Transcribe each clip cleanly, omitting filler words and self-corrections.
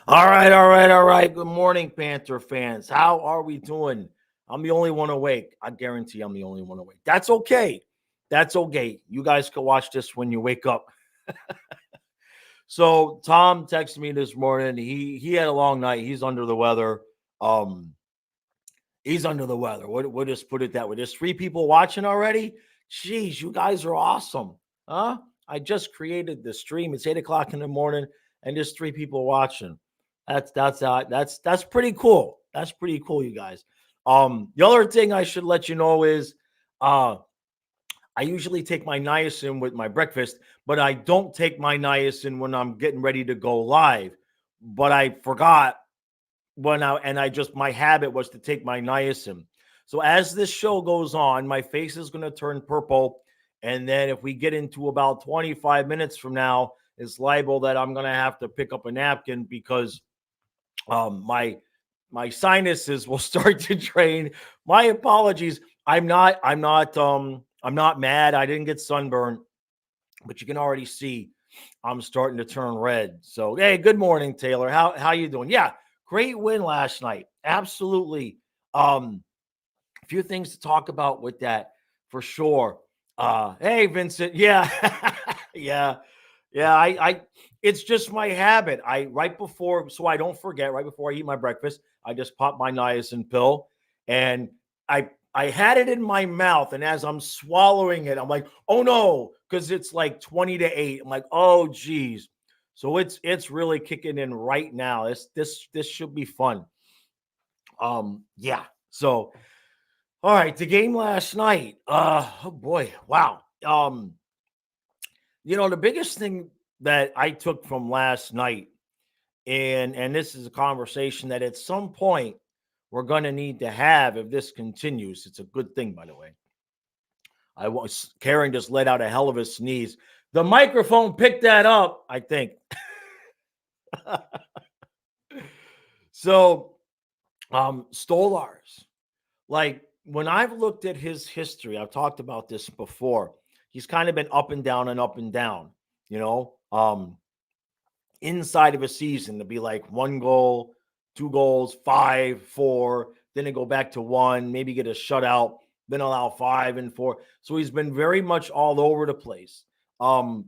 All right. Good morning, Panther fans. How are we doing? I'm the only one awake. I guarantee I'm the only one awake. That's okay. That's okay. You guys can watch this when you wake up. So Tom texted me this morning. He had a long night. He's under the weather. Um, he's under the weather. We'll just put it that way. There's 3 people watching already. Jeez, you guys are awesome, huh? I just created the stream. It's 8 o'clock in the morning, and there's 3 people watching. That's pretty cool. That's pretty cool, you guys. The other thing I should let you know is, uh, I usually take my niacin with my breakfast, but I don't take my niacin when I'm getting ready to go live. But I forgot and I just my habit was to take my niacin. So as this show goes on, my face is going to turn purple, and then if we get into about 25 minutes from now, it's liable that I'm going to have to pick up a napkin because my sinuses will start to drain. My apologies. I'm not mad. I didn't get sunburned, but you can already see I'm starting to turn red. So, hey, good morning, Taylor. How you doing? Yeah, great win last night. Absolutely. A few things to talk about with that for sure. Hey, Vincent. Yeah, yeah, yeah. It's just my habit. I right before, so I don't forget. Right before I eat my breakfast, I just pop my niacin pill, and I had it in my mouth, and as I'm swallowing it, I'm like, oh no, because it's like 20 to 8. I'm like, oh geez. So it's really kicking in right now. This should be fun. Yeah. So all right, the game last night. Oh boy, wow. The biggest thing that I took from last night, and this is a conversation that at some point we're going to need to have if this continues. It's a good thing, by the way. Karen just let out a hell of a sneeze. The microphone picked that up, I think. So, Stolars, like when I've looked at his history, I've talked about this before. He's kind of been up and down and up and down, you know. Inside of a season to be like 1 goal, 2 goals, 5, 4, then it go back to 1, maybe get a shutout, then allow 5 and 4. So he's been very much all over the place. Um,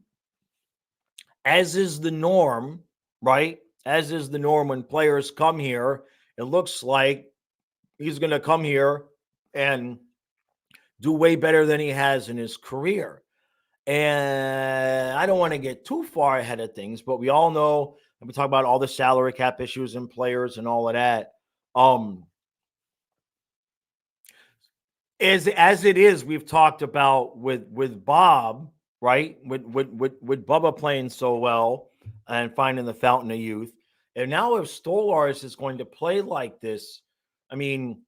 as is the norm, right? As is the norm when players come here, it looks like he's going to come here and do way better than he has in his career. And I don't want to get too far ahead of things, but we all know, and we talk about all the salary cap issues and players and all of that. Um, as it is, we've talked about with Bob, right? With Bubba playing so well and finding the fountain of youth. And now if Stolars is going to play like this, I mean,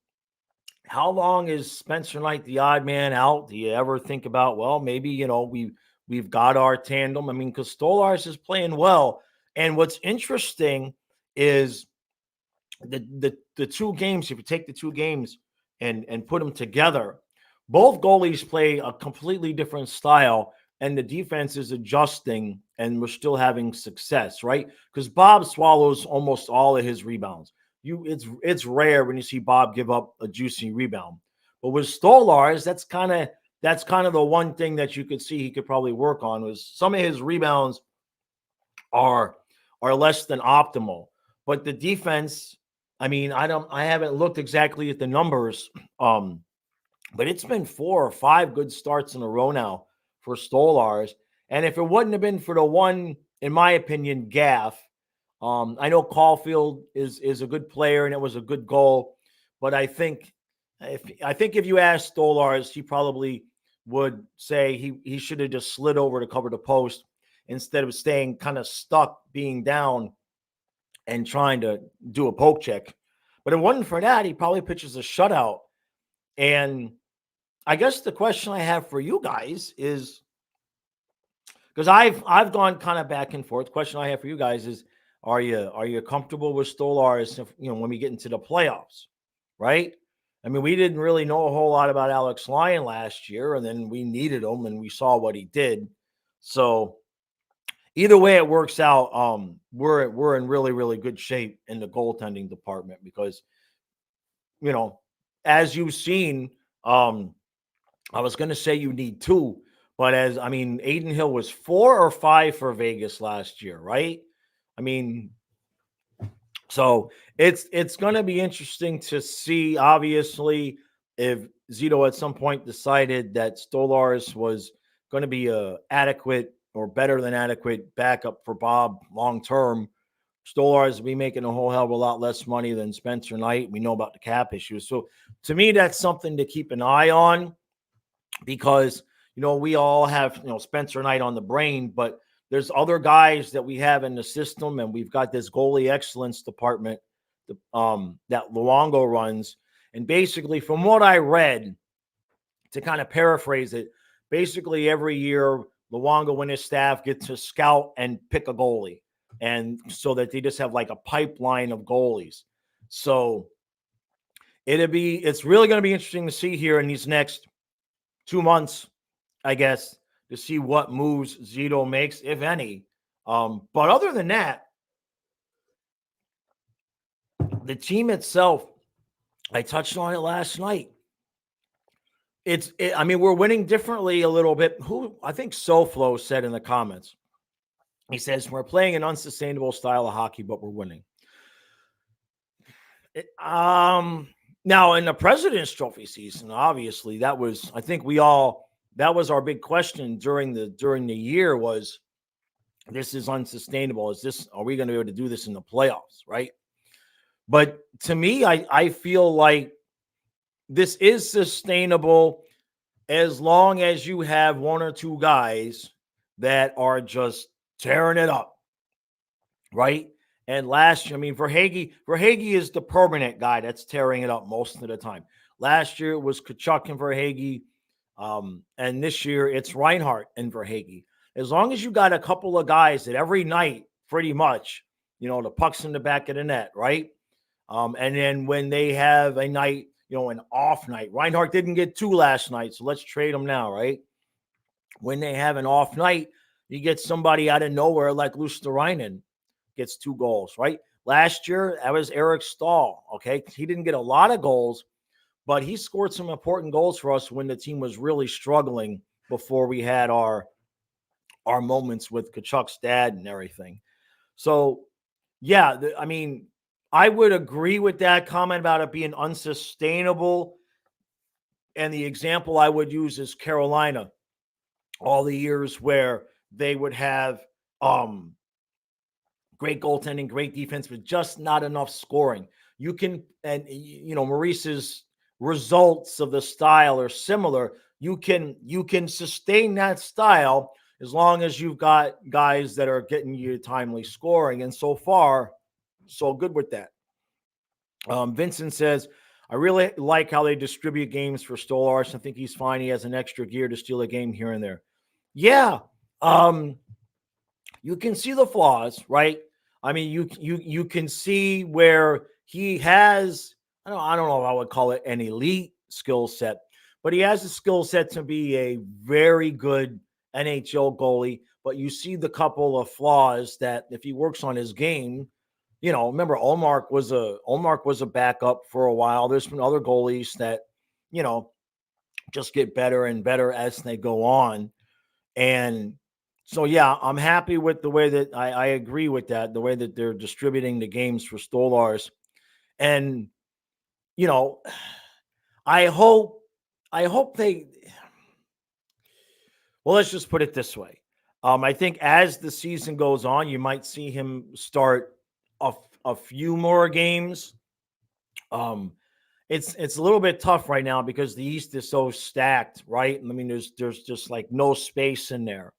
how long is Spencer Knight the odd man out? Do you ever think about, well, maybe we've got our tandem? I mean, because Stolars is playing well, and what's interesting is the 2 games. If you take the 2 games and put them together, both goalies play a completely different style, and the defense is adjusting, and we're still having success, right? Because Bob swallows almost all of his rebounds. It's rare when you see Bob give up a juicy rebound. But with Stolars, that's kind of the one thing that you could see he could probably work on was some of his rebounds are are less than optimal. But the defense, I mean, I haven't looked exactly at the numbers, but it's been 4 or 5 good starts in a row now for Stolars. And if it wouldn't have been for the one, in my opinion, gaff, I know Caulfield is a good player and it was a good goal, but I think if you asked Stolars, he probably would say he should have just slid over to cover the post instead of staying kind of stuck being down and trying to do a poke check. But if it wasn't for that, he probably pitches a shutout. And I guess the question I have for you guys is because I've gone kind of back and forth. The question I have for you guys is are you comfortable with Stolars if, when we get into the playoffs, right? I mean, we didn't really know a whole lot about Alex Lyon last year, and then we needed him and we saw what he did. So either way it works out, we're in really, really good shape in the goaltending department because, you know, as you've seen, um, I was going to say you need two, but as I mean, Aiden Hill was 4 or 5 for Vegas last year, right? I mean, so it's going to be interesting to see. Obviously, if Zito at some point decided that Stolarz was going to be a adequate or better than adequate backup for Bob long term, Stolarz will be making a whole hell of a lot less money than Spencer Knight. We know about the cap issues, so to me, that's something to keep an eye on because we all have Spencer Knight on the brain, but there's other guys that we have in the system, and we've got this goalie excellence department that Luongo runs. And basically, from what I read, to kind of paraphrase it, basically every year Luongo and his staff get to scout and pick a goalie, and so that they just have like a pipeline of goalies. So it's really going to be interesting to see here in these next 2 months, I guess, to see what moves Zito makes, if any. But other than that, the team itself, I touched on it last night. I mean, we're winning differently a little bit. I think SoFlo said in the comments, he says, we're playing an unsustainable style of hockey, but we're winning. Now, in the President's Trophy season, obviously, that was, I think that was our big question during the year was, this is unsustainable. Are we going to be able to do this in the playoffs, right? But to me, I feel like this is sustainable as long as you have one or two guys that are just tearing it up, right? And last year, I mean, Verhaeghe is the permanent guy that's tearing it up most of the time. Last year it was Tkachuk and Verhaeghe, and this year it's Reinhart and Verhaeghe. As long as you got a couple of guys that every night, pretty much, the puck's in the back of the net, right? And then when they have a night, an off night, Reinhart didn't get 2 last night, so let's trade him now, right? When they have an off night, you get somebody out of nowhere like Luosterainen gets 2 goals, right? Last year, that was Eric Stahl, okay? He didn't get a lot of goals, but he scored some important goals for us when the team was really struggling before we had our moments with Tkachuk's dad and everything. So, yeah, I mean, I would agree with that comment about it being unsustainable. And the example I would use is Carolina, all the years where they would have great goaltending, great defense, but just not enough scoring. Maurice's results of the style are similar. You can sustain that style as long as you've got guys that are getting you timely scoring. And so far, so good with that. Vincent says, I really like how they distribute games for Stolarz. I think he's fine. He has an extra gear to steal a game here and there. Yeah. You can see the flaws, right? I mean, you can see where he has, I don't know if I would call it an elite skill set, but he has a skill set to be a very good NHL goalie. But you see the couple of flaws that if he works on his game, remember Ullmark was a backup for a while. There's been other goalies that, just get better and better as they go on. And so, yeah, I'm happy with the way that I agree with that, the way that they're distributing the games for Stolarz. And, I hope they, well, let's just put it this way. I think as the season goes on, you might see him start a few more games. It's a little bit tough right now because the East is so stacked, right? I mean, there's just like no space in there.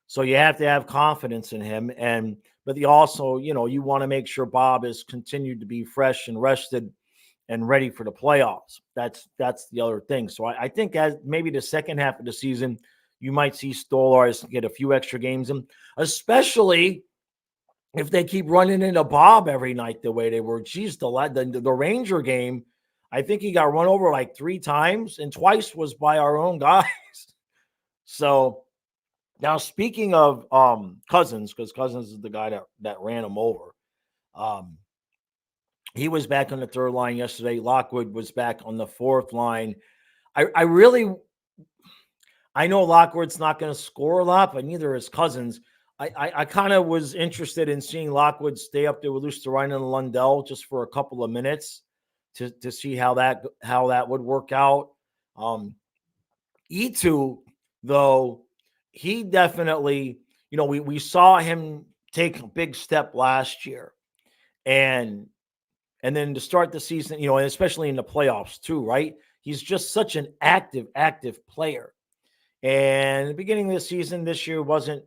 So you have to have confidence in him. But you also, you want to make sure Bob is continued to be fresh and rested and ready for the playoffs. That's the other thing. So I think as maybe the second half of the season, you might see Stolarz get a few extra games in, especially if they keep running into Bob every night the way they were. Geez, the Ranger game, I think he got run over like 3 times, and twice was by our own guys. So, Now, speaking of Cousins, because Cousins is the guy that ran him over. Um, he was back on the third line yesterday. Lockwood was back on the fourth line. I really, I know Lockwood's not going to score a lot, but neither is Cousins. I kind of was interested in seeing Lockwood stay up there with Luostarinen and Lundell just for a couple of minutes to see how that would work out. E2, though, he definitely, we saw him take a big step last year. And then to start the season, and especially in the playoffs too, right? He's just such an active player. And the beginning of the season this year wasn't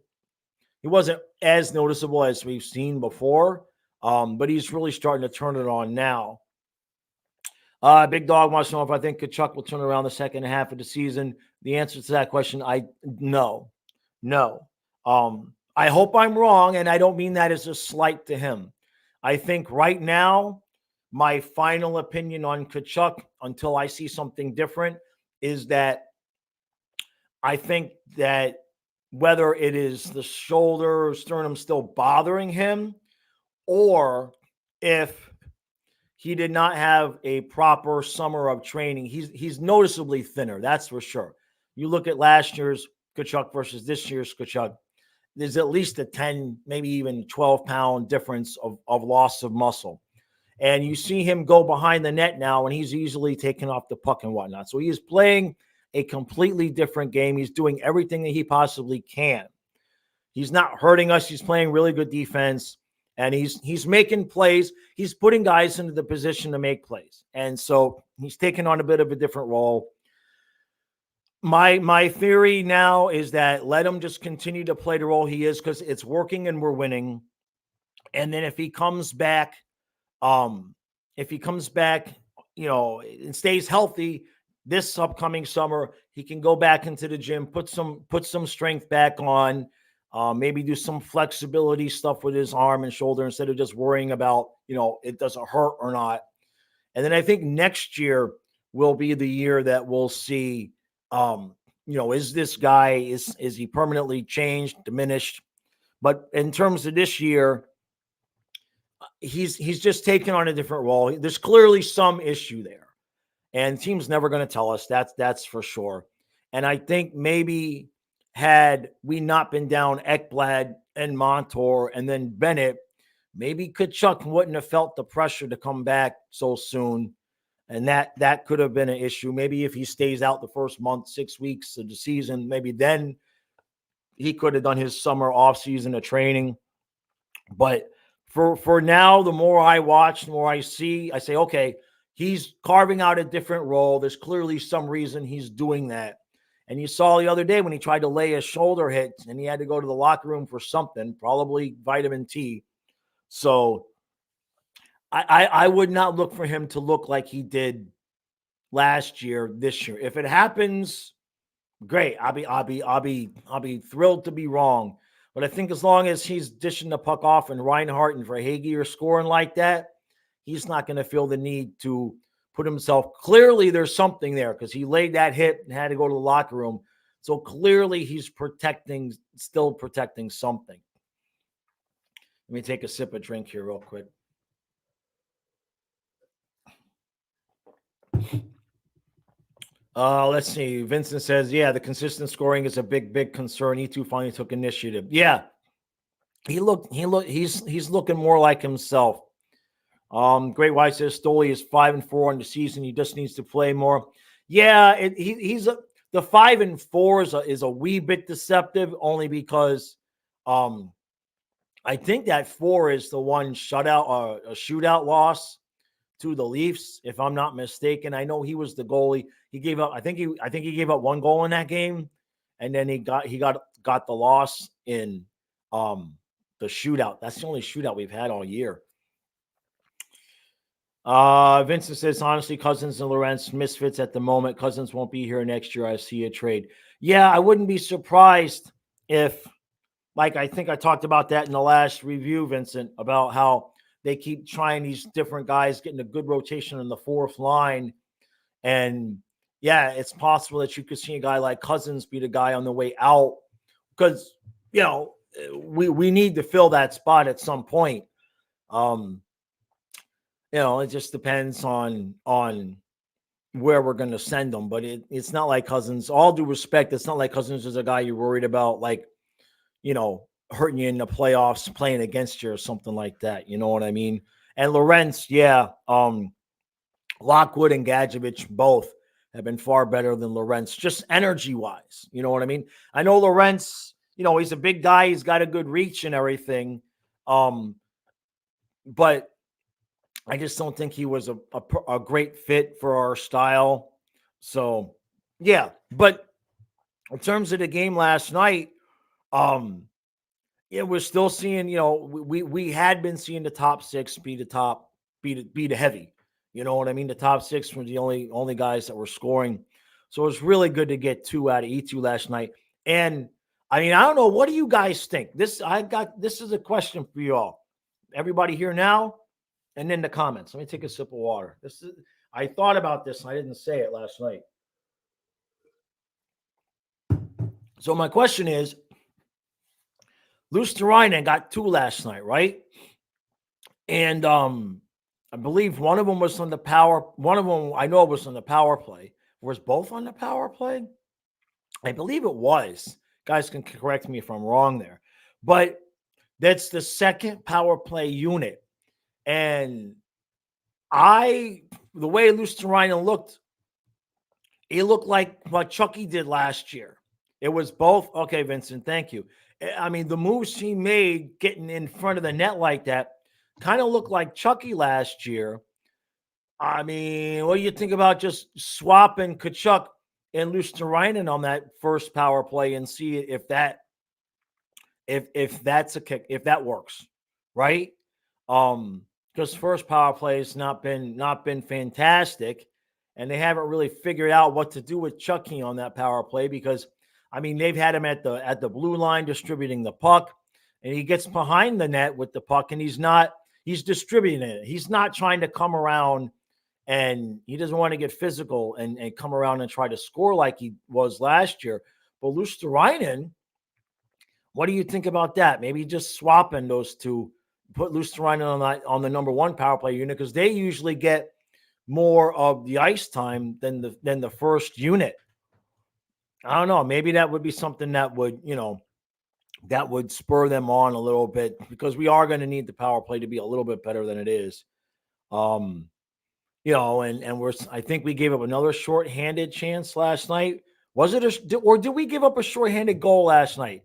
as noticeable as we've seen before, but he's really starting to turn it on now. Big Dog wants to know if I think Tkachuk will turn around the second half of the season. The answer to that question, no. I hope I'm wrong, and I don't mean that as a slight to him. I think right now, my final opinion on Tkachuk, until I see something different, is that I think that whether it is the shoulder or sternum still bothering him, or if he did not have a proper summer of training, he's noticeably thinner, that's for sure. You look at last year's Tkachuk versus this year's Tkachuk, there's at least a 10, maybe even 12-pound difference of loss of muscle. And you see him go behind the net now, and he's easily taking off the puck and whatnot. So he is playing a completely different game. He's doing everything that he possibly can. He's not hurting us. He's playing really good defense, and he's making plays. He's putting guys into the position to make plays. And so he's taking on a bit of a different role. My theory now is that let him just continue to play the role he is, because it's working and we're winning. And then if he comes back, and stays healthy this upcoming summer, he can go back into the gym, put some strength back on, maybe do some flexibility stuff with his arm and shoulder instead of just worrying about, it doesn't hurt or not. And then I think next year will be the year that we'll see, is this guy, is he permanently changed, diminished? But in terms of this year, he's just taken on a different role. There's clearly some issue there, and the team's never going to tell us. That's for sure. And I think maybe had we not been down Ekblad and Montour and then Bennett, maybe Tkachuk wouldn't have felt the pressure to come back so soon. And that could have been an issue. Maybe if he stays out the first month, 6 weeks of the season, maybe then he could have done his summer off season of training. But for now, the more I watch, the more I see, I say, okay, he's carving out a different role. There's clearly some reason he's doing that. And you saw the other day when he tried to lay a shoulder hit and he had to go to the locker room for something, probably vitamin T. So I would not look for him to look like he did last year, this year. If it happens, great. I'll be thrilled to be wrong. But I think as long as he's dishing the puck off and Reinhart and Verhaeghe are scoring like that, he's not going to feel the need to put himself. Clearly, there's something there because he laid that hit and had to go to the locker room. So clearly, he's still protecting something. Let me take a sip of drink here real quick. Let's see. Vincent says, yeah, the consistent scoring is a big concern. E2 finally took initiative. Yeah. He's looking more like himself. Great White says Stoli is 5-4 on the season. He just needs to play more. Yeah, the 5-4 is a wee bit deceptive only because I think that 4 is the one shutout, a shootout loss to the Leafs, if I'm not mistaken. I know he was the goalie. He gave up. I think he gave up 1 goal in that game, and then he got the loss in the shootout. That's the only shootout we've had all year. Vincent says, honestly, Cousins and Lorentz misfits at the moment. Cousins won't be here next year. I see a trade. Yeah, I wouldn't be surprised if, like, I think I talked about that in the last review, Vincent, about how they keep trying these different guys, getting a good rotation on the fourth line. And yeah, it's possible that you could see a guy like Cousins be the guy on the way out, because we need to fill that spot at some point. It just depends on where we're going to send them. But it's not like Cousins. All due respect, it's not like Cousins is a guy you're worried about, like, hurting you in the playoffs, playing against you or something like that. You know what I mean? And Lorentz, yeah, Lockwood and Gadjevich both have been far better than Lorentz, just energy-wise. You know what I mean? I know Lorentz, he's a big guy. He's got a good reach and everything. But I just don't think he was a great fit for our style. So, yeah. But in terms of the game last night, we're still seeing, we had been seeing the top six be the heavy. You know what I mean? The top six were the only guys that were scoring. So it was really good to get 2 out of E2 last night. And I mean, I don't know. What do you guys think? This is a question for you all. Everybody here now and in the comments. Let me take a sip of water. I thought about this and I didn't say it last night. So my question is, Luosterainen got 2 last night, right? And I believe one of them was on the power. One of them, I know it was on the power play. Was both on the power play? I believe it was. Guys can correct me if I'm wrong there. But that's the second power play unit. And the way Luosterainen looked, it looked like what Chucky did last year. It was both. Okay, Vincent, thank you. I mean, the moves he made getting in front of the net like that kind of looked like Chucky last year. I mean, what do you think about just swapping Tkachuk and Luosterainen on that first power play and see if that's a kick, if that works, right? Because first power play has not been fantastic, and they haven't really figured out what to do with Chucky on that power play because, I mean, they've had him at the blue line distributing the puck, and he gets behind the net with the puck, and he's distributing it. He's not trying to come around, and he doesn't want to get physical and come around and try to score like he was last year. But Luosterainen, what do you think about that? Maybe just swapping those two, put Luosterainen on the number 1 power play unit because they usually get more of the ice time than the first unit. I don't know. Maybe that would be something that would, that would spur them on a little bit because we are going to need the power play to be a little bit better than it is. And I think we gave up another shorthanded chance last night. Was it or did we give up a shorthanded goal last night?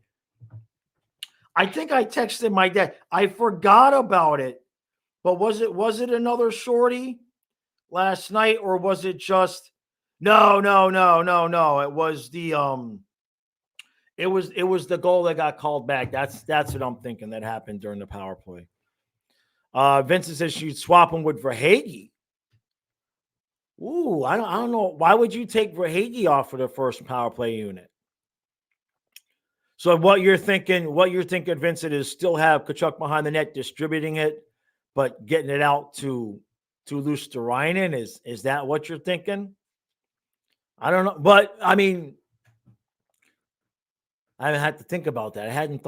I think I texted my dad. I forgot about it. But was it another shorty last night or was it just No. It was it was the goal that got called back. That's what I'm thinking that happened during the power play. Vincent says she'd swap him with Verhaeghe. Ooh, I don't know. Why would you take Verhaeghe off of the first power play unit? So what you're thinking, Vincent, is still have Tkachuk behind the net distributing it, but getting it out to Luosterainen. Is that what you're thinking? I don't know. But I mean, I had to think about that. I hadn't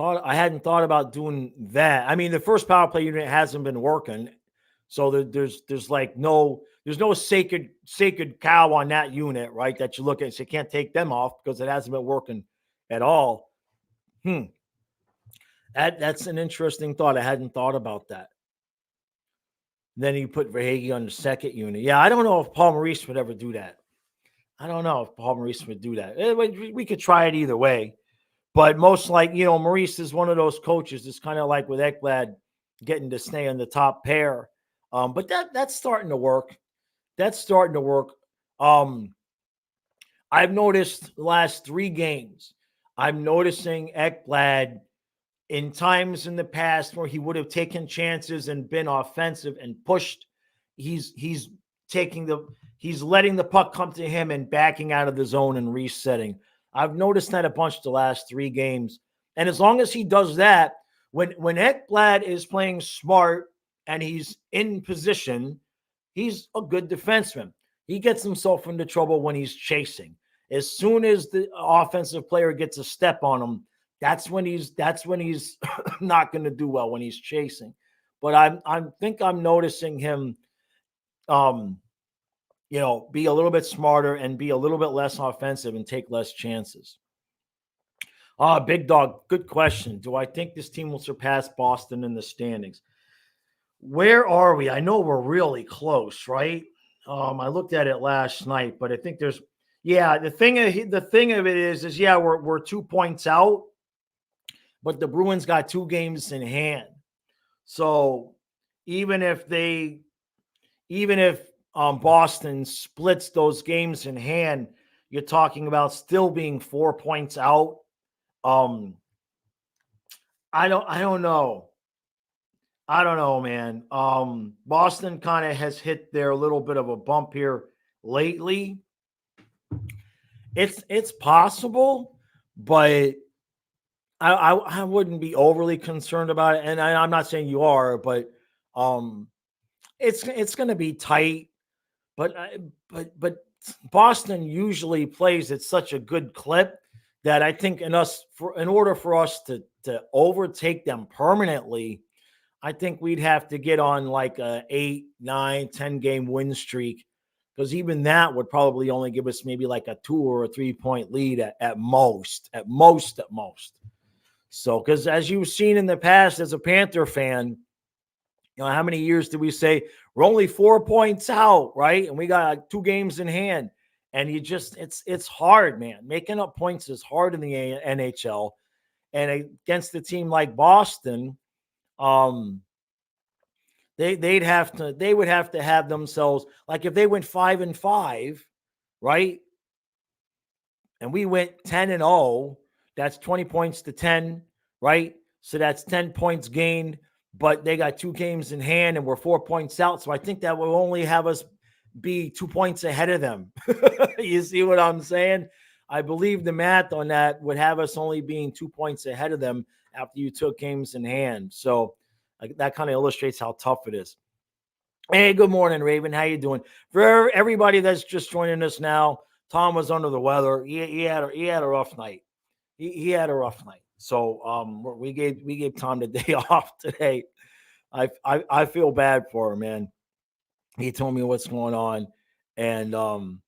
thought about doing that. I mean, the first power play unit hasn't been working. So there's no sacred cow on that unit, right? That you look at, so you can't take them off because it hasn't been working at all. That's an interesting thought. I hadn't thought about that. Then you put Verhaeghe on the second unit. Yeah, I don't know if Paul Maurice would ever do that. We could try it either way. But most Maurice is one of those coaches. It's kind of like with Ekblad getting to stay in the top pair. But that's starting to work. I've noticed the last 3 games, I'm noticing Ekblad in times in the past where he would have taken chances and been offensive and pushed. He's letting the puck come to him and backing out of the zone and resetting. I've noticed that a bunch the last 3 games. And as long as he does that, when Ekblad is playing smart and he's in position, he's a good defenseman. He gets himself into trouble when he's chasing. As soon as the offensive player gets a step on him, That's when he's not going to do well, when he's chasing. But I'm noticing him be a little bit smarter and be a little bit less offensive and take less chances. Big Dog, good question. Do I think this team will surpass Boston in the standings? Where are we? I know we're really close, right? I looked at it last night, but I think the thing of it is we're 2 points out, but the Bruins got 2 games in hand. So even if Boston splits those games in hand, you're talking about still being 4 points out. I don't know. I don't know, man. Boston kind of has hit their little bit of a bump here lately. It's possible, but I wouldn't be overly concerned about it. And I'm not saying you are, but it's going to be tight. But Boston usually plays at such a good clip that I think in order for us to overtake them permanently, I think we'd have to get on like a 8, 9, 10 game win streak, because even that would probably only give us maybe like a 2 or a 3 point lead at most. So, because as you've seen in the past as a Panther fan, how many years did we say we're only 4 points out, right? And we got like 2 games in hand. And it's hard, man. Making up points is hard in the NHL. And against a team like Boston, they would have to have themselves, like if they went 5-5, right? And we went 10-0, that's 20 points to 10, right? So that's 10 points gained, but they got 2 games in hand and we're 4 points out. So I think that will only have us be 2 points ahead of them. You see what I'm saying? I believe the math on that would have us only being 2 points ahead of them after you took games in hand. So that kind of illustrates how tough it is. Hey, good morning, Raven. How you doing? For everybody that's just joining us now, Tom was under the weather. He had a rough night. He had a rough night. So we gave Tom the day off today. I feel bad for him, man. He told me what's going on, and when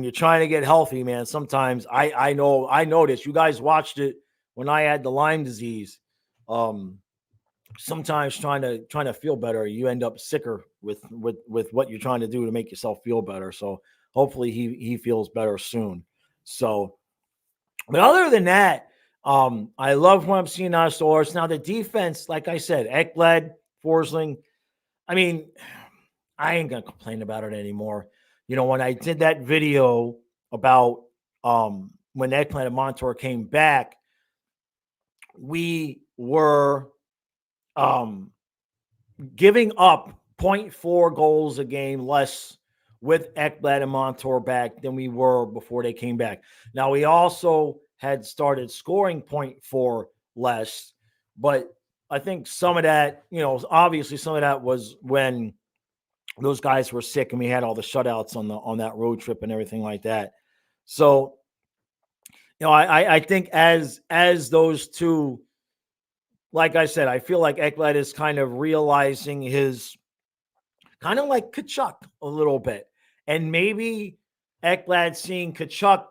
you're trying to get healthy, man, sometimes I noticed you guys watched it when I had the Lyme disease. Sometimes trying to feel better, you end up sicker with what you're trying to do to make yourself feel better. So hopefully he feels better soon. So, but other than that, I love what I'm seeing out of Stars. Now the defense, like I said, Ekblad, Forsling. I mean, I ain't gonna complain about it anymore. When I did that video about when Ekblad and Montour came back, we were giving up 0.4 goals a game less with Ekblad and Montour back than we were before they came back. Now, we also had started scoring 0.4 less, but I think some of that, obviously some of that was when those guys were sick and we had all the shutouts on that road trip and everything like that. So, I think as those two, like I said, I feel like Ekblad is kind of realizing his, kind of like Tkachuk a little bit. And maybe Ekblad seeing Tkachuk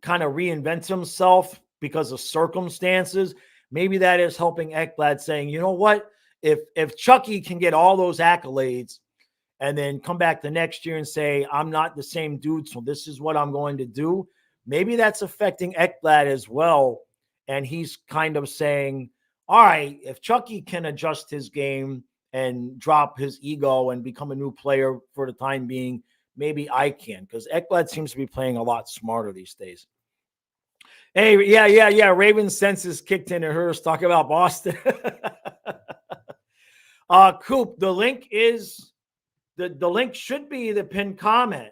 kind of reinvent himself because of circumstances. Maybe that is helping Ekblad saying, you know what? If Chucky can get all those accolades and then come back the next year and say, I'm not the same dude, so this is what I'm going to do. Maybe that's affecting Ekblad as well. And he's kind of saying, all right, if Chucky can adjust his game and drop his ego and become a new player for the time being, maybe I can, because Ekblad seems to be playing a lot smarter these days. Hey, yeah. Raven's senses kicked in and heard us talk about Boston. Coop, the link is the link should be the pinned comment.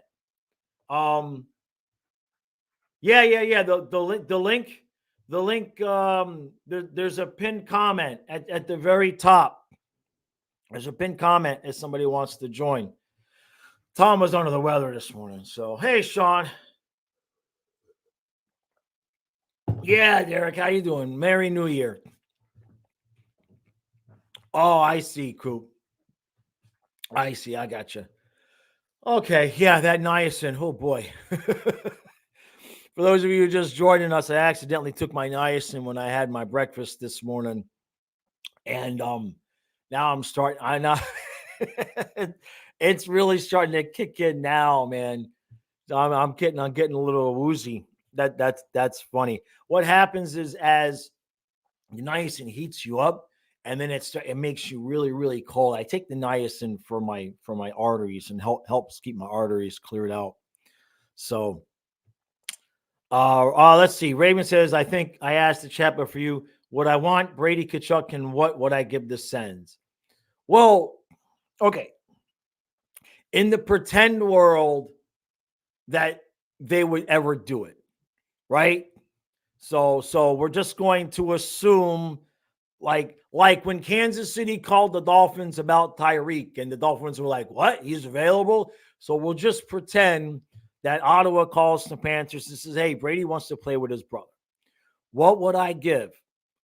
The link. There's a pinned comment at the very top. There's a pinned comment if somebody wants to join. Tom was under the weather this morning, so hey, Sean. Yeah, Derek, how you doing? Merry New Year. Oh, I see, Coop. I see. I got you. Okay, yeah, that niacin. Oh boy. For those of you who just joining us, I accidentally took my niacin when I had my breakfast this morning, and now I'm starting. I know it's really starting to kick in now, man. I'm getting a little woozy. That's funny. What happens is as the niacin heats you up, and then it makes you really cold. I take the niacin for my arteries and helps keep my arteries cleared out. So let's see. Raven says, I think I asked the chat, but for you, would I want Brady Kachuk and what would I give the Sens? Well, okay. In the pretend world that they would ever do it, right? So we're just going to assume like when Kansas City called the Dolphins about Tyreek and the Dolphins were like, "What? He's available?" So we'll just pretend that Ottawa calls the Panthers and says, "Hey, Brady wants to play with his brother." What would I give?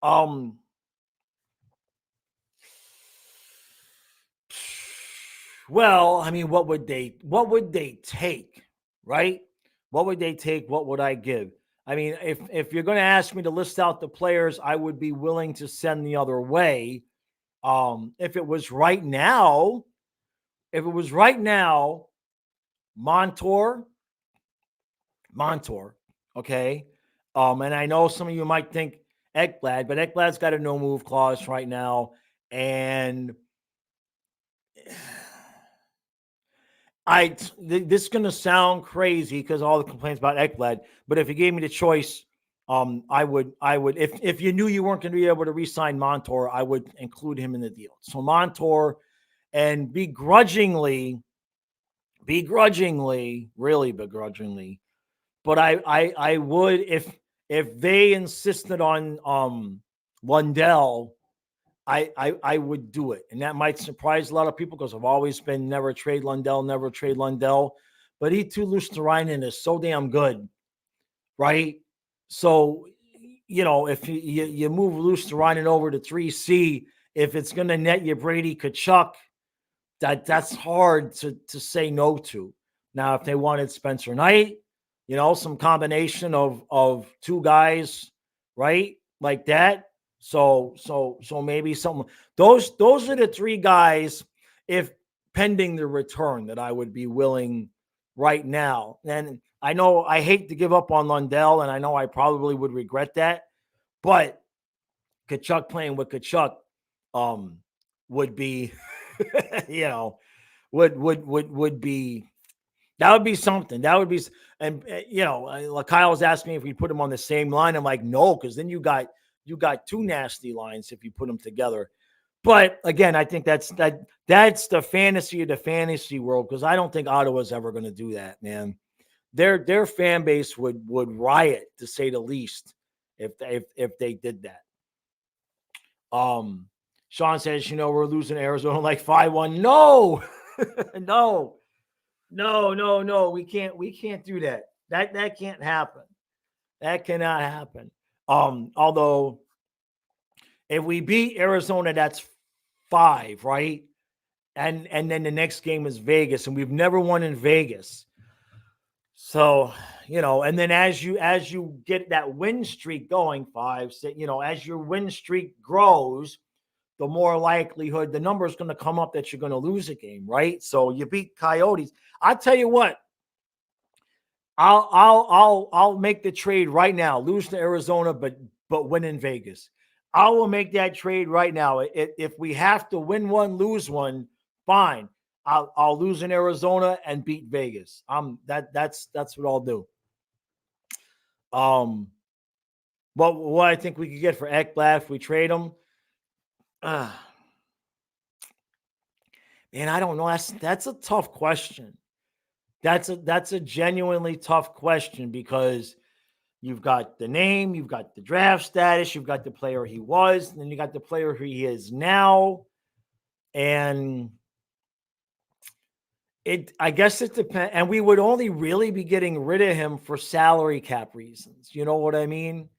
Um well, I mean, what would they take, right? What would they take? What would I give? I mean, if you're going to ask me to list out the players I would be willing to send the other way, if it was right now, if it was right now, Montour, Montour, okay. And I know some of you might think Ekblad, but Ekblad's got a no move clause right now, and this is going to sound crazy because all the complaints about Ekblad, but if you gave me the choice, I would if you knew you weren't going to be able to re-sign Montour, I would include him in the deal. So Montour, and really begrudgingly, but I would if they insisted on Lundell, I would do it. And that might surprise a lot of people because I've always been never trade Lundell, never trade Lundell. But Eetu Luosterainen is so damn good, right? So, if you move Luosterainen over to 3C, if it's going to net you Brady Kachuk, that's hard to say no to. Now, if they wanted Spencer Knight, some combination of two guys, right, like that. So maybe something. Those are the three guys, if pending the return, that I would be willing right now. And I know I hate to give up on Lundell, and I know I probably would regret that, but Kachuk playing with Kachuk would be, you know, would be that would be something. That would be, and like Kyle was asking me if we put them on the same line. I'm like, no, because then you got two nasty lines if you put them together. But again, I think that's the fantasy of the fantasy world, because I don't think Ottawa's ever going to do that, man. Their fan base would riot, to say the least, if they did that. Um, Sean says, we're losing Arizona like 5-1. No, no, no. We can't do that. That can't happen. That cannot happen. Although if we beat Arizona, that's 5, right? And then the next game is Vegas, and we've never won in Vegas. So, and then as you get that win streak going, 5, as your win streak grows, the more likelihood the number is going to come up that you're going to lose a game, right? So you beat Coyotes. I tell you what, I'll make the trade right now. Lose to Arizona, but win in Vegas. I will make that trade right now. If we have to win one, lose one, fine. I'll lose in Arizona and beat Vegas. That's what I'll do. Um, what I think we could get for Ekblad if we trade him. Man, I don't know. That's a tough question. That's a genuinely tough question, because you've got the name, you've got the draft status, you've got the player he was, and then you got the player who he is now. And I guess it depends. And we would only really be getting rid of him for salary cap reasons. You know what I mean?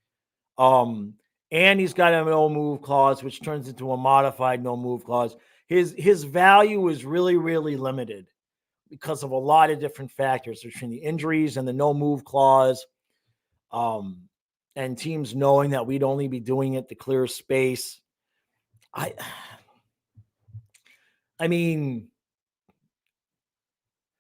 And he's got a no move clause, which turns into a modified no move clause. His value is really, really limited because of a lot of different factors between the injuries and the no move clause, and teams knowing that we'd only be doing it to clear space. I mean,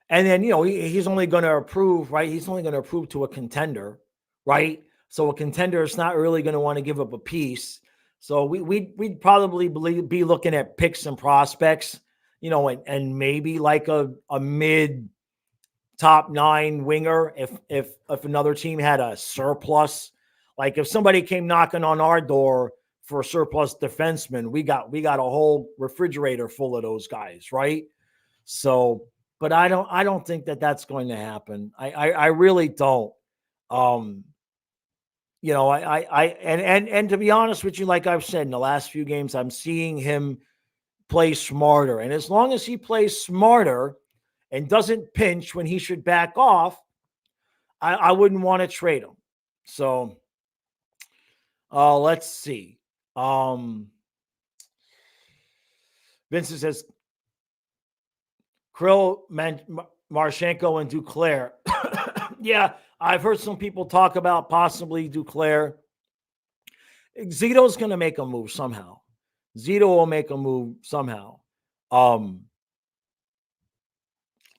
and then, he's only going to approve, right? He's only going to approve to a contender, right? So a contender is not really going to want to give up a piece. So we'd probably be looking at picks and prospects, and maybe like a mid top 9 winger if another team had a surplus. Like if somebody came knocking on our door for a surplus defenseman, we got a whole refrigerator full of those guys, right? So, but I don't think that that's going to happen. I really don't. And to be honest with you, like I've said in the last few games, I'm seeing him play smarter. And as long as he plays smarter and doesn't pinch when he should back off, I wouldn't want to trade him. So let's see. Vincent says Krill, Marchenko, and Duclair. Yeah, I've heard some people talk about possibly Duclair. Zito's going to make a move somehow. Zito will make a move somehow.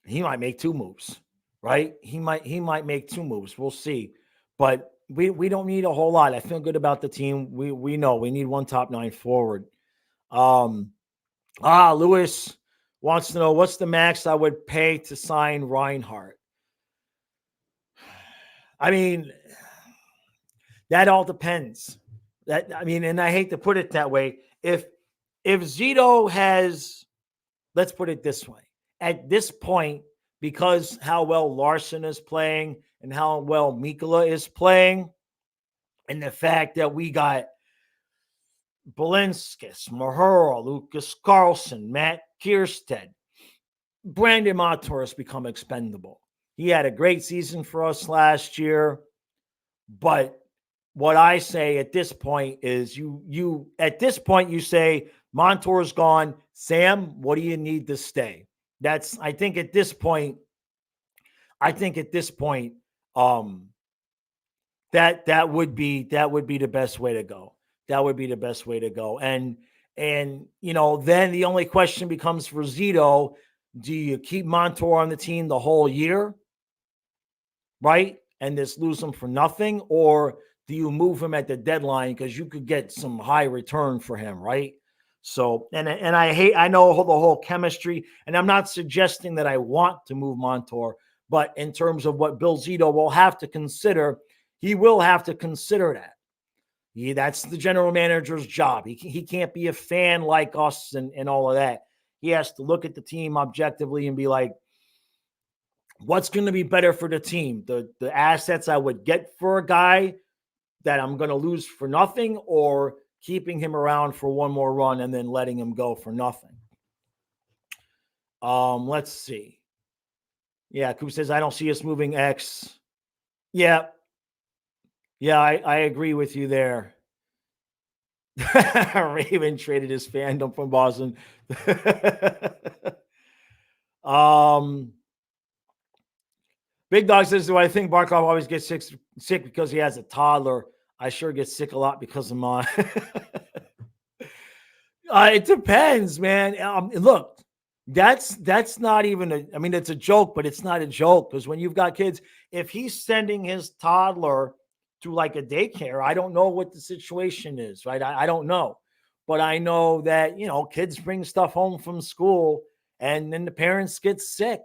He might make 2 moves, right? He might make 2 moves. We'll see. But we don't need a whole lot. I feel good about the team. We know we need 1 top 9 forward. Lewis wants to know what's the max I would pay to sign Reinhart. I mean, that all depends. And I hate to put it that way. If Zito has, let's put it this way, at this point, because how well Larson is playing and how well Mikkola is playing, and the fact that we got Belinskis, Mahura, Lucas Carlson, Matt Kiersted, Brandon Montour has become expendable. He had a great season for us last year, but what I say at this point is you say Montour's gone. Sam, what do you need to stay? I think at this point, that would be the best way to go. That would be the best way to go. And then the only question becomes for Zito, do you keep Montour on the team the whole year? Right? And just lose him for nothing? Or do you move him at the deadline because you could get some high return for him, right? So, and I know the whole chemistry, and I'm not suggesting that I want to move Montour, but in terms of what Bill Zito will have to consider, he will have to consider that. That's the general manager's job. He can't be a fan like us and all of that. He has to look at the team objectively and be like, what's going to be better for the team? The assets I would get for a guy that I'm going to lose for nothing, or keeping him around for one more run and then letting him go for nothing. Let's see. Yeah, Coop says, I don't see us moving X. Yeah, I agree with you there. Raven traded his fandom from Boston. Big Dog says, do I think Barkov always gets sick because he has a toddler? I sure get sick a lot because of mine. It depends, man. Look, that's not even it's a joke, but it's not a joke, because when you've got kids, if he's sending his toddler to like a daycare, I don't know what the situation is, right? I don't know, but I know that, kids bring stuff home from school and then the parents get sick.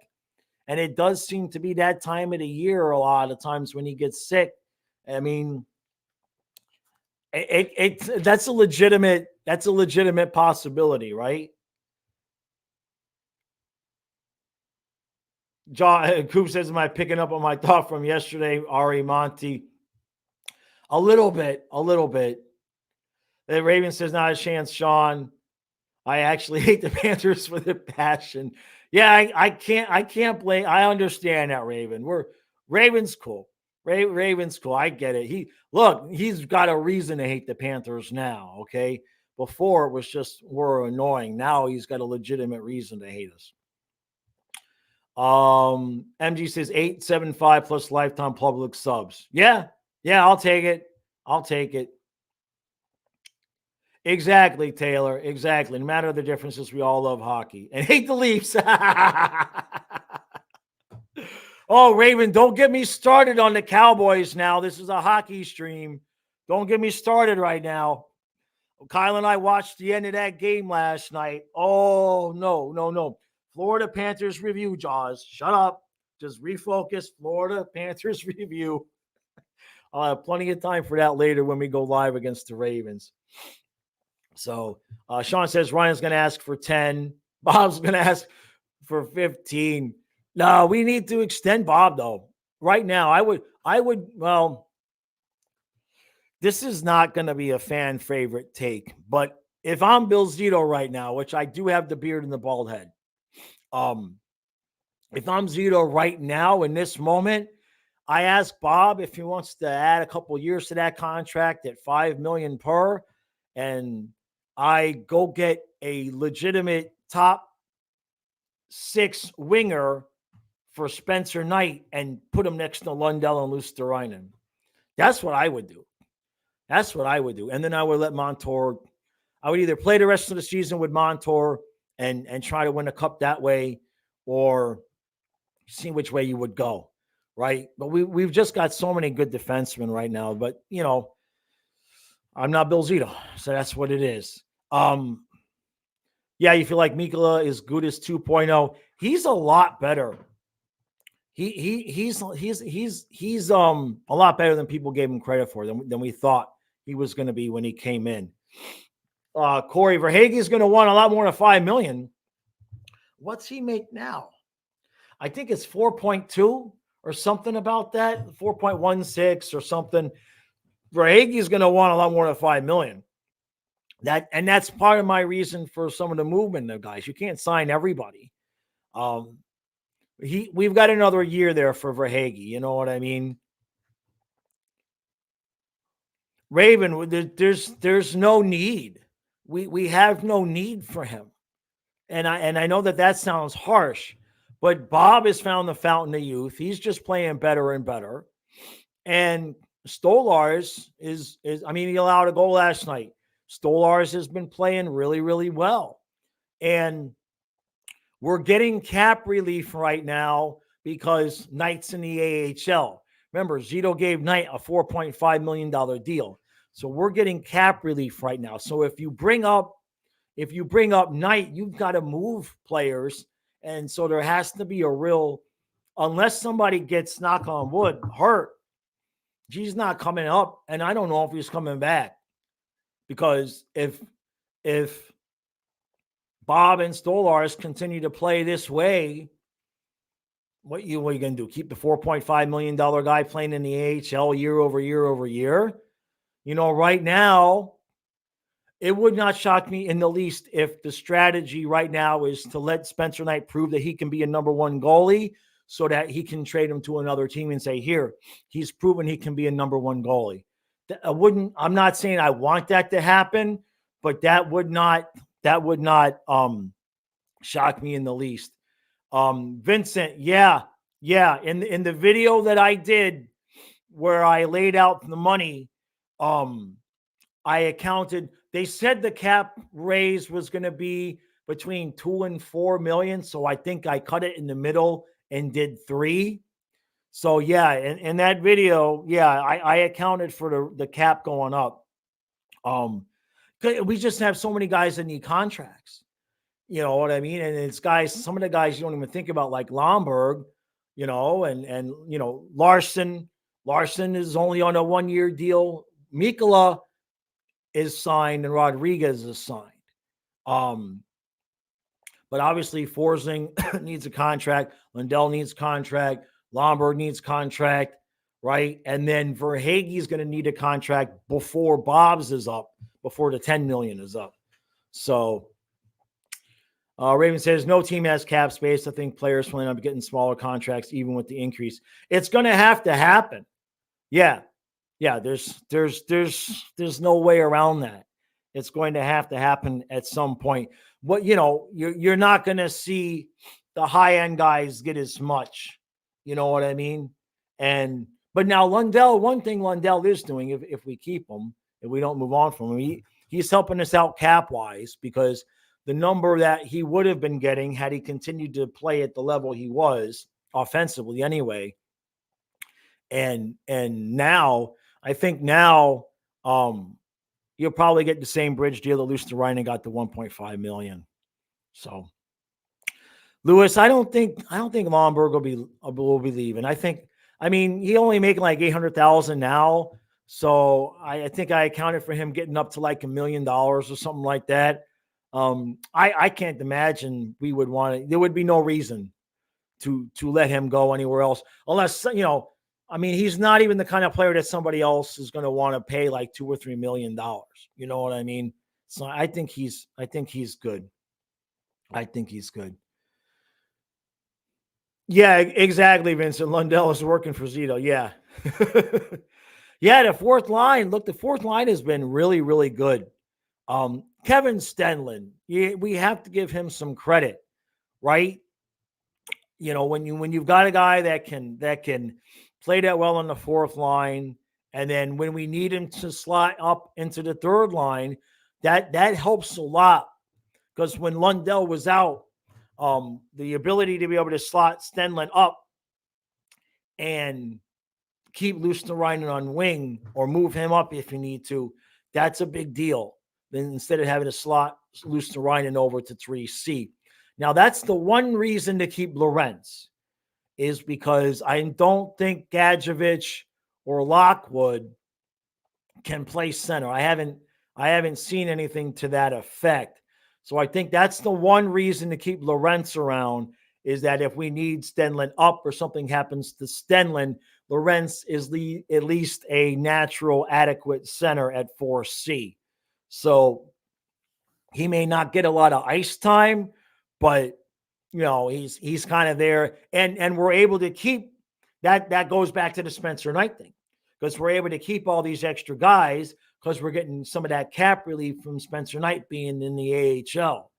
And it does seem to be that time of the year a lot of times when he gets sick. I mean, that's a legitimate possibility, right? John Coop says, am I picking up on my thought from yesterday, Ari Monty? A little bit. The Raven says, not a chance, Sean. I actually hate the Panthers with a passion. Yeah, I can't blame. I understand that, Raven. Raven's cool. Ravens cool. I get it. He's got a reason to hate the Panthers now. Okay. Before it was just we're annoying. Now he's got a legitimate reason to hate us. MG says 875 plus lifetime public subs. Yeah, I'll take it. Exactly, Taylor. Exactly. No matter the differences, we all love hockey and hate the Leafs. Oh, Raven, don't get me started on the Cowboys now. This is a hockey stream. Don't get me started right now. Kyle and I watched the end of that game last night. Oh, no. Florida Panthers review, Jaws. Shut up. Just refocus. Florida Panthers review. I'll have plenty of time for that later when we go live against the Ravens. So Sean says Ryan's going to ask for 10. Bob's going to ask for 15. No, we need to extend Bob, though. Right now, I would, well, this is not going to be a fan favorite take, but if I'm Bill Zito right now, which I do have the beard and the bald head, if I'm Zito right now in this moment, I ask Bob if he wants to add a couple years to that contract at $5 million per, and I go get a legitimate top 6 winger for Spencer Knight and put him next to Lundell and Luosterainen. That's what I would do. And then I would let Montour, I would either play the rest of the season with Montour and try to win a cup that way, or see which way you would go, right? But we've just got so many good defensemen right now. But, you know, I'm not Bill Zito, so that's what it is. Yeah, you feel like Mikkola is good as 2.0. He's a lot better. He's a lot better than people gave him credit for, than we thought he was going to be when he came in. Corey Verhaeghe is going to want a lot more than $5 million. What's he make now? I think it's 4.2 or something about that, 4.16 or something. Verhaeghe is going to want a lot more than $5 million. That's part of my reason for some of the movement of guys. You can't sign everybody. We've got another year there for Verhaeghe. You know what I mean? Raven, there's no need. We have no need for him. And I know that sounds harsh, but Bob has found the fountain of youth. He's just playing better and better. And Stolarz is he allowed a goal last night. Stolarz has been playing really, really well. And we're getting cap relief right now because Knight's in the AHL. Remember, Zito gave Knight a $4.5 million deal. So we're getting cap relief right now. So if you bring up Knight, you've got to move players. And so there has to be a real, unless somebody gets, knock on wood, hurt, he's not coming up. And I don't know if he's coming back. Because if Bob and Stolarz continue to play this way, what are you going to do? Keep the $4.5 million guy playing in the AHL year over year? You know, right now, it would not shock me in the least if the strategy right now is to let Spencer Knight prove that he can be a number one goalie so that he can trade him to another team and say, here, he's proven he can be a number one goalie. I'm not saying I want that to happen, but that would not shock me in the least. Vincent, yeah. In the video that I did where I laid out the money, I accounted, they said the cap raise was going to be between 2 and 4 million. So I think I cut it in the middle and did 3. So yeah, in that video, I accounted for the cap going up. We just have so many guys that need contracts. You know what I mean? And it's guys, some of the guys you don't even think about, like Lomberg, you know, and you know, Larson is only on a 1-year deal. Mikkola is signed and Rodriguez is signed. But obviously Forsling needs a contract. Lundell needs a contract. Lomberg needs contract, right? And then Verhaeghe is going to need a contract before Bob's is up, before the 10 million is up. So Raven says no team has cap space. I think players will end up getting smaller contracts even with the increase. It's going to have to happen. Yeah. Yeah, there's no way around that. It's going to have to happen at some point. What you're not going to see the high end guys get as much. You know what I mean? And but now Lundell, one thing Lundell is doing, if we keep him, if we don't move on from him, he's helping us out cap wise because the number that he would have been getting had he continued to play at the level he was offensively anyway, and now I think now you'll probably get the same bridge deal that Luciano got the 1.5 million. So Lewis, I don't think Lomberg will be leaving. I mean he only making like 800,000 now, so I think I accounted for him getting up to like $1 million or something like that. I can't imagine we would want to. There would be no reason to let him go anywhere else unless I mean he's not even the kind of player that somebody else is going to want to pay like $2 or $3 million. You know what I mean? So I think he's good. I think he's good. Yeah, exactly, Vincent. Lundell is working for Zito. Yeah. Yeah, the fourth line. Look, the fourth line has been really, really good. Kevin Stenlin, we have to give him some credit, right? When you've got a guy that can play that well on the fourth line, and then when we need him to slot up into the third line, that helps a lot because when Lundell was out, the ability to be able to slot Stenlin up and keep Luosterainen on wing or move him up if you need to, that's a big deal. Then instead of having to slot Luosterainen over to 3C. Now, that's the one reason to keep Lorenz is because I don't think Gadjevich or Lockwood can play center. I haven't seen anything to that effect. So I think that's the one reason to keep Lorenz around is that if we need Stenlin up or something happens to Stenlin, Lorenz is at least a natural, adequate center at 4C. So he may not get a lot of ice time, but he's kind of there, and we're able to keep that. That goes back to the Spencer Knight thing because we're able to keep all these extra guys because we're getting some of that cap relief from Spencer Knight being in the AHL.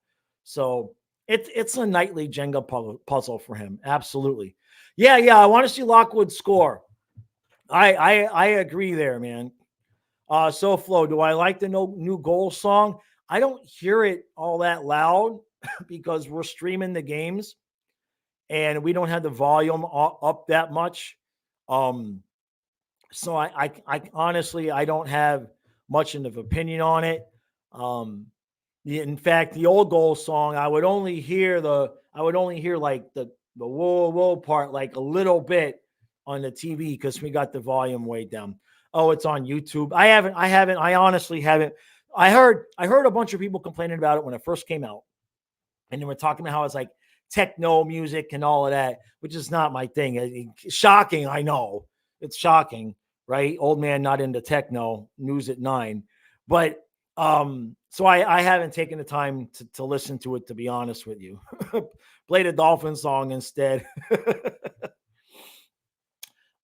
So it's a nightly Jenga puzzle for him. Absolutely. Yeah. I want to see Lockwood score. I agree there, man. So Flo, do I like the new goal song? I don't hear it all that loud because we're streaming the games and we don't have the volume up that much. So I honestly I don't have much of an opinion on it. In fact, the old goal song I would only hear like the whoa whoa part like a little bit on the TV because we got the volume way down. Oh, it's on YouTube. I honestly haven't. I heard a bunch of people complaining about it when it first came out, and they were talking about how it's like techno music and all of that, which is not my thing. Shocking, I know it's shocking, right? Old man not into techno. News at 9, but so I haven't taken the time to listen to it to be honest with you. Play the Dolphin song instead.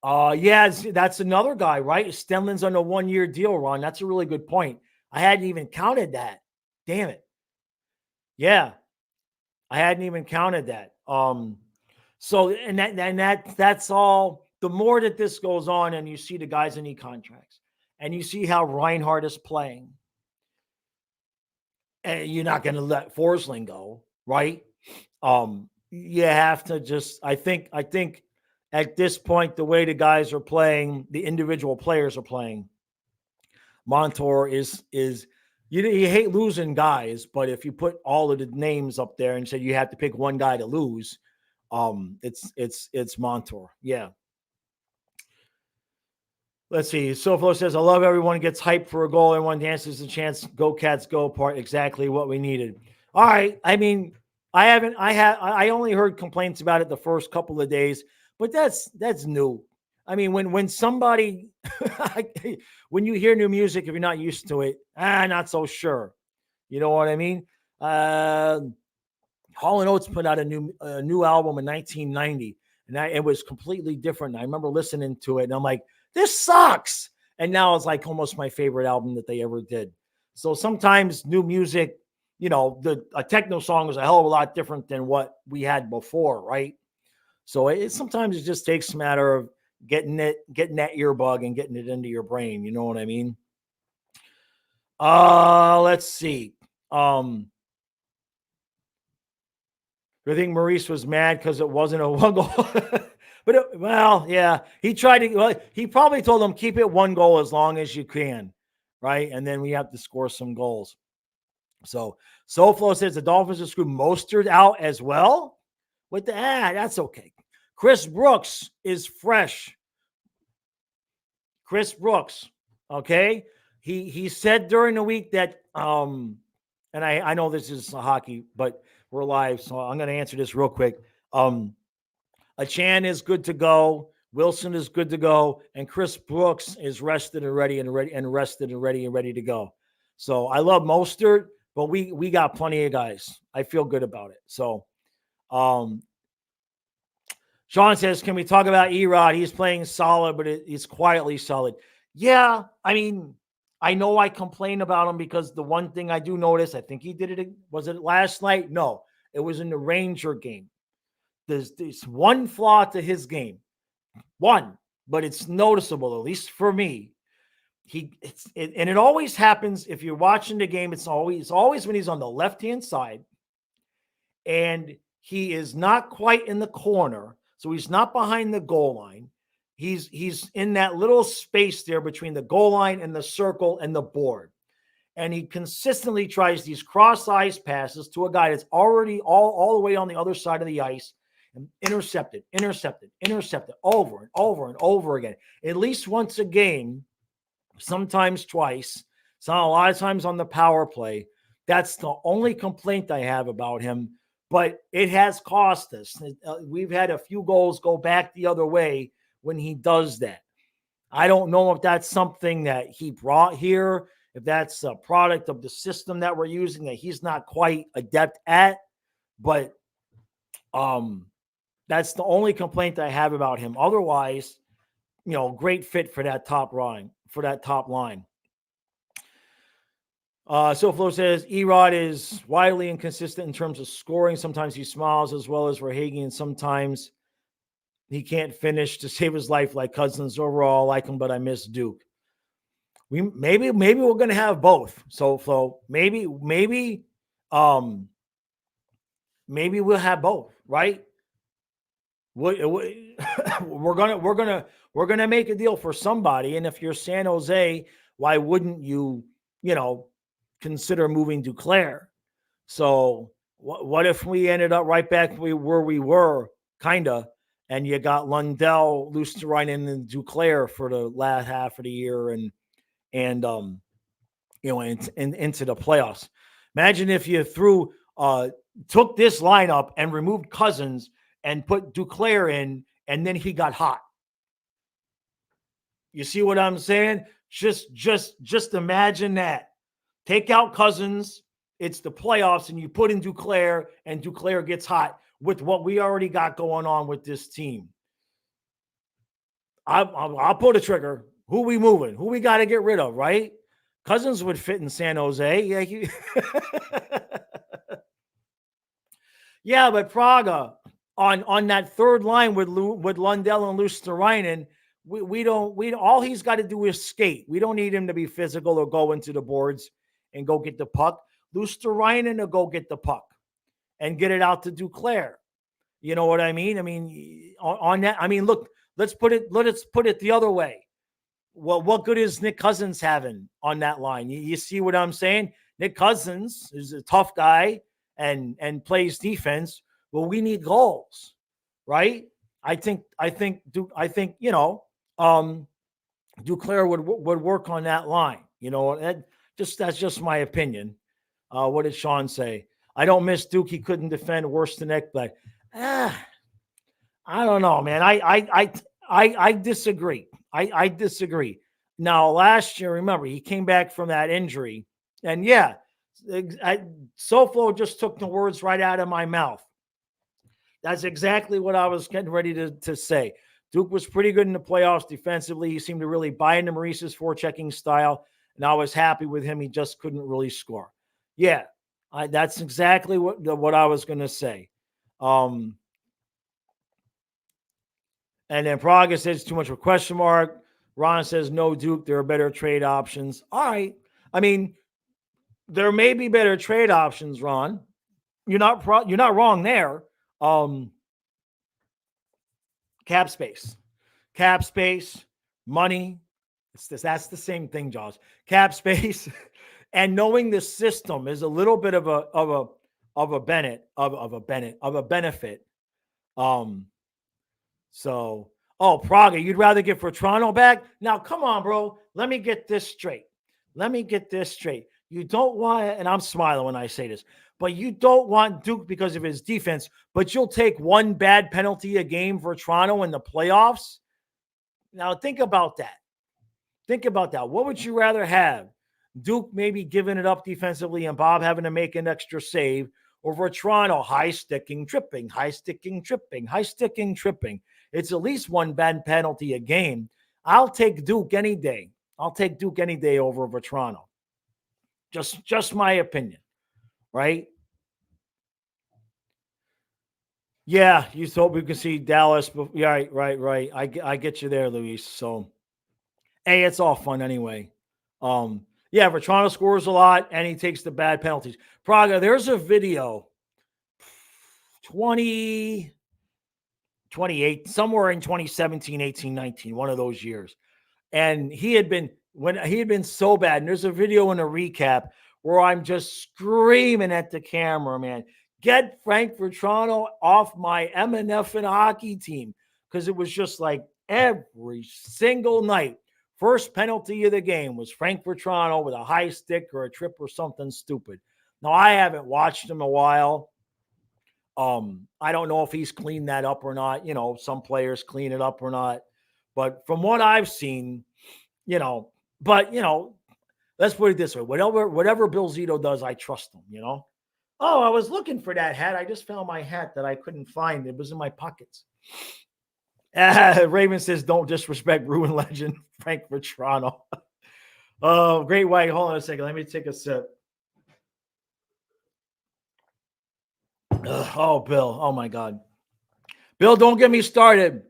Yeah, that's another guy, right? Stenlin's on a 1-year deal, Ron. That's a really good point. I hadn't even counted that. Damn it. Yeah, I hadn't even counted that. So that's all. The more that this goes on, and you see the guys in contracts, and you see how Reinhardt is playing, and you're not going to let Forsling go, right? You have to just. I think at this point, the way the guys are playing, the individual players are playing. Montour is you hate losing guys, but if you put all of the names up there and say you have to pick one guy to lose, it's Montour. Yeah. Let's see. Soflo says, I love everyone gets hyped for a goal. Everyone dances a chance. Go Cats, go part. Exactly what we needed. All right. I mean, I only heard complaints about it the first couple of days, but that's new. I mean, when somebody, when you hear new music, if you're not used to it, not so sure. You know what I mean? Hall and Oates put out a new album in 1990, and it was completely different. I remember listening to it, and I'm like, this sucks. And now it's like almost my favorite album that they ever did. So sometimes new music, a techno song is a hell of a lot different than what we had before, right? So sometimes it just takes a matter of getting that earbud and getting it into your brain. You know what I mean? Let's see. I think Maurice was mad because it wasn't a one goal. Yeah, he tried to. Well, he probably told them keep it one goal as long as you can, right? And then we have to score some goals. So SoFlo says the Dolphins are screwed Mostert out as well. With the that's okay. Chris Brooks is fresh. Chris Brooks, okay. He said during the week that and I know this is hockey, but we're live, so I'm going to answer this real quick. Achan is good to go. Wilson is good to go, and Chris Brooks is rested and ready to go. So I love Mostert, but we got plenty of guys. I feel good about it. So, Sean says, can we talk about Erod? He's playing solid, but he's quietly solid. Yeah, I mean, I know I complain about him because the one thing I do notice, I think he did it. Was it last night? No, it was in the Ranger game. There's one flaw to his game. One, but it's noticeable, at least for me. And it always happens if you're watching the game. It's always when he's on the left-hand side and he is not quite in the corner. So he's not behind the goal line. He's in that little space there between the goal line and the circle and the board. And he consistently tries these cross-ice passes to a guy that's already all the way on the other side of the ice and intercepted over and over and over again. At least once a game, sometimes twice, a lot of times on the power play. That's the only complaint I have about him. But it has cost us. We've had a few goals go back the other way when he does that. I don't know if that's something that he brought here, if that's a product of the system that we're using that he's not quite adept at. But that's the only complaint I have about him. Otherwise, great fit for that top line. SoFlo says Erod is wildly inconsistent in terms of scoring. Sometimes he smiles as well as Verhaeghe, and sometimes he can't finish to save his life like Cousins. Overall, I like him, but I miss Duke. Maybe we're gonna have both. SoFlo, maybe we'll have both, right? We're gonna make a deal for somebody, and if you're San Jose, why wouldn't you consider moving Duclair? So what if we ended up right back where we were, kinda, and you got Lundell, Luostarinen, and Duclair for the last half of the year, and into the playoffs. Imagine if you took this lineup and removed Cousins and put Duclair in, and then he got hot. You see what I'm saying? Just imagine that. Take out Cousins, it's the playoffs, and you put in Duclair, and Duclair gets hot with what we already got going on with this team. I'll pull the trigger. Who we moving? Who we got to get rid of, right? Cousins would fit in San Jose. Yeah, yeah, but Praga on that third line with Lundell and Luostarinen, we don't all he's got to do is skate. We don't need him to be physical or go into the boards and go get the puck. Luostarinen will go get the puck and get it out to Duclair. You know what I mean? I mean, on that, I mean, look, let's put it the other way. Well, what good is Nick Cousins having on that line? You see what I'm saying? Nick Cousins is a tough guy and plays defense. Well, we need goals, right? I think Duclair would work on that line. That's just my opinion. What did Sean say? I don't miss Duke. He couldn't defend worse than Ekblad. I don't know, man. I disagree. I disagree. Now, last year, remember, he came back from that injury. And yeah, SoFlo just took the words right out of my mouth. That's exactly what I was getting ready to say. Duke was pretty good in the playoffs defensively. He seemed to really buy into Maurice's forechecking style, and I was happy with him. He just couldn't really score. Yeah, that's exactly what I was going to say. And then Praga says too much of a question mark. Ron says no, Duke. There are better trade options. All right. I mean, there may be better trade options, Ron. You're not wrong there. Cap space, money. That's the same thing, Jaws. Cap space, and knowing the system is a little bit of a benefit. So, Praga, you'd rather get for Toronto back? Now, come on, bro. Let me get this straight. You don't want, and I'm smiling when I say this, but you don't want Duke because of his defense, but you'll take one bad penalty a game for Toronto in the playoffs? Now, think about that. What would you rather have? Duke maybe giving it up defensively and Bob having to make an extra save, or for Toronto, high sticking, tripping. It's at least one bad penalty a game. I'll take Duke any day. Over Toronto. Just my opinion, right? Yeah, you thought we could see Dallas, but yeah, right. I get you there, Luis. So, hey, it's all fun anyway. Yeah, Toronto scores a lot and he takes the bad penalties. Praga, there's a video 28, somewhere in 2017, 18, 19, one of those years. And he had been so bad. And there's a video in a recap where I'm just screaming at the camera, man, get Frank Toronto off my MNF and hockey team. Because it was just like every single night. First penalty of the game was Frank Toronto with a high stick or a trip or something stupid. Now, I haven't watched him in a while. I don't know if he's cleaned that up or not. Some players clean it up or not. But from what I've seen, let's put it this way. Whatever Bill Zito does, I trust him, Oh, I was looking for that hat. I just found my hat that I couldn't find. It was in my pockets. Raven says, don't disrespect Bruin legend Frank Toronto. Oh, great white. Hold on a second. Let me take a sip. Oh, Bill. Oh, my God. Bill, don't get me started.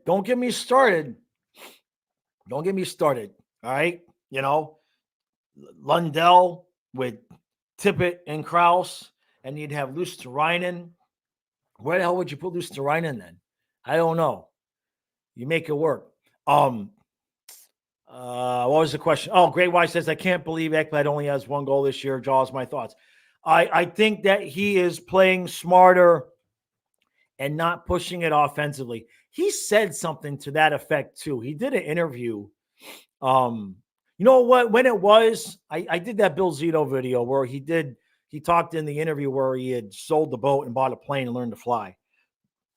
All right. Lundell with Tippett and Krause, and you'd have Luosterainen. Where the hell would you put Luosterainen then? I don't know. You make it work. What was the question? Oh, Great White says, I can't believe Ekblad only has one goal this year. Jaws, my thoughts. I think that he is playing smarter and not pushing it offensively. He said something to that effect too. He did an interview. You know what? When it was, I did that Bill Zito video where he talked in the interview where he had sold the boat and bought a plane and learned to fly.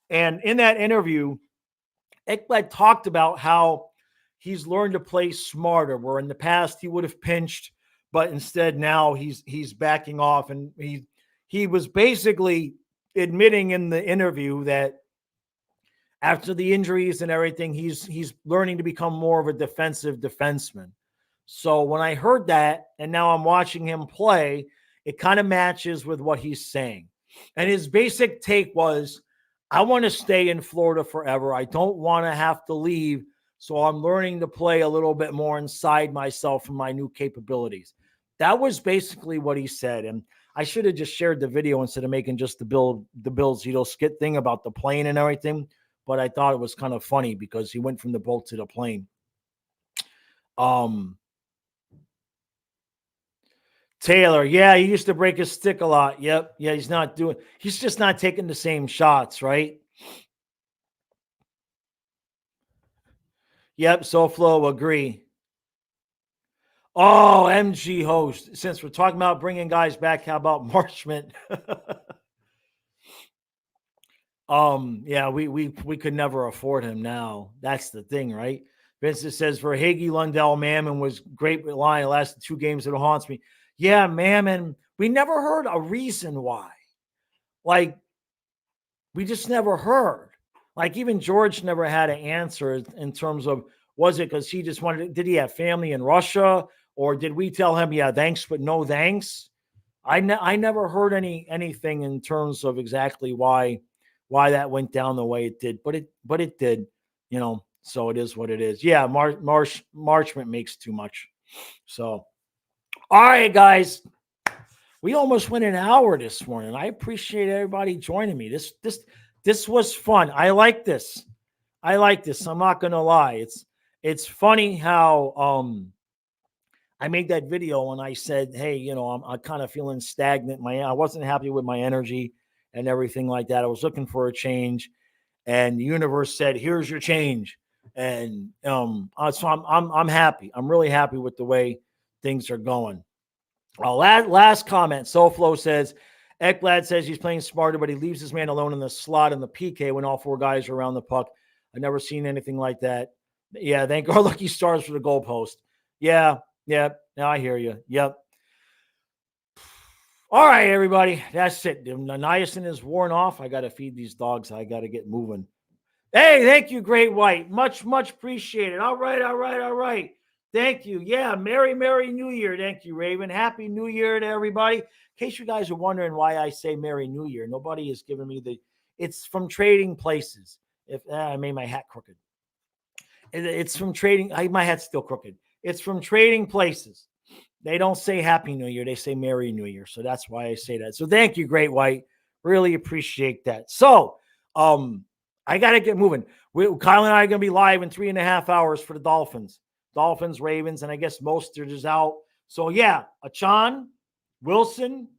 And in that interview, Ekblad talked about how he's learned to play smarter, where in the past he would have pinched, but instead now he's backing off. And he was basically admitting in the interview that after the injuries and everything, he's learning to become more of a defensive defenseman. So when I heard that, and now I'm watching him play, it kind of matches with what he's saying. And his basic take was, I want to stay in Florida forever. I don't want to have to leave. So I'm learning to play a little bit more inside myself and my new capabilities. That was basically what he said. And I should have just shared the video instead of making just the Bill Zito skit thing about the plane and everything. But I thought it was kind of funny because he went from the boat to the plane. Taylor, yeah, he used to break his stick a lot. Yep. Yeah, he's just not taking the same shots, right? Yep, SoFlo, agree. Oh, MG host. Since we're talking about bringing guys back, how about Marchment? Yeah, we could never afford him now. That's the thing, right? Vincent says, for Hagee, Lundell, Mammon was great with line. The last 2 games, it haunts me. Yeah, Mammon, we never heard a reason why. Like, we just never heard. Like even George never had an answer in terms of, was it because he just wanted, did he have family in Russia, or did we tell him, yeah, thanks, but no thanks? I never heard anything in terms of exactly why that went down the way it did, but it did, you know. So it is what it is. Yeah, Marchment makes too much. So, all right, guys, we almost went an hour this morning. I appreciate everybody joining me. This was fun. I like this. I like this. I'm not gonna lie. It's funny how I made that video and I said, hey, you know, I'm kind of feeling stagnant. I wasn't happy with my energy and everything like that. I was looking for a change, and the universe said, here's your change. And so I'm happy. I'm really happy with the way things are going. Last comment. SoFlo says, Ekblad says he's playing smarter, but he leaves his man alone in the slot in the PK when all four guys are around the puck. I've never seen anything like that. Yeah, thank our lucky stars for the goalpost. Yeah. Now I hear you. Yep. All right, everybody. That's it. The niacin is worn off. I got to feed these dogs. I got to get moving. Hey, thank you, Great White. Much appreciated. All right. Thank you. Yeah, Merry New Year. Thank you, Raven. Happy New Year to everybody. In case you guys are wondering why I say Merry New Year, nobody has given me it's from Trading Places. I made my hat crooked. It's from Trading. My hat's still crooked. It's from Trading Places. They don't say Happy New Year. They say Merry New Year. So that's why I say that. So thank you, Great White. Really appreciate that. So, I got to get moving. Kyle and I are going to be live in 3.5 hours for the Dolphins, Ravens, and I guess Mostert is out. So yeah, Achan, Wilson,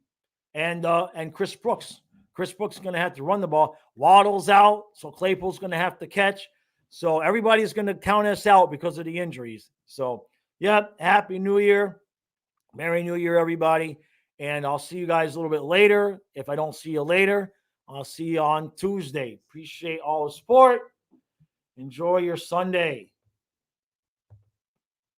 and Chris Brooks. Chris Brooks is going to have to run the ball. Waddle's out, so Claypool's going to have to catch. So everybody's going to count us out because of the injuries. So yeah, Happy New Year. Merry New Year, everybody. And I'll see you guys a little bit later. If I don't see you later, I'll see you on Tuesday. Appreciate all the support. Enjoy your Sunday.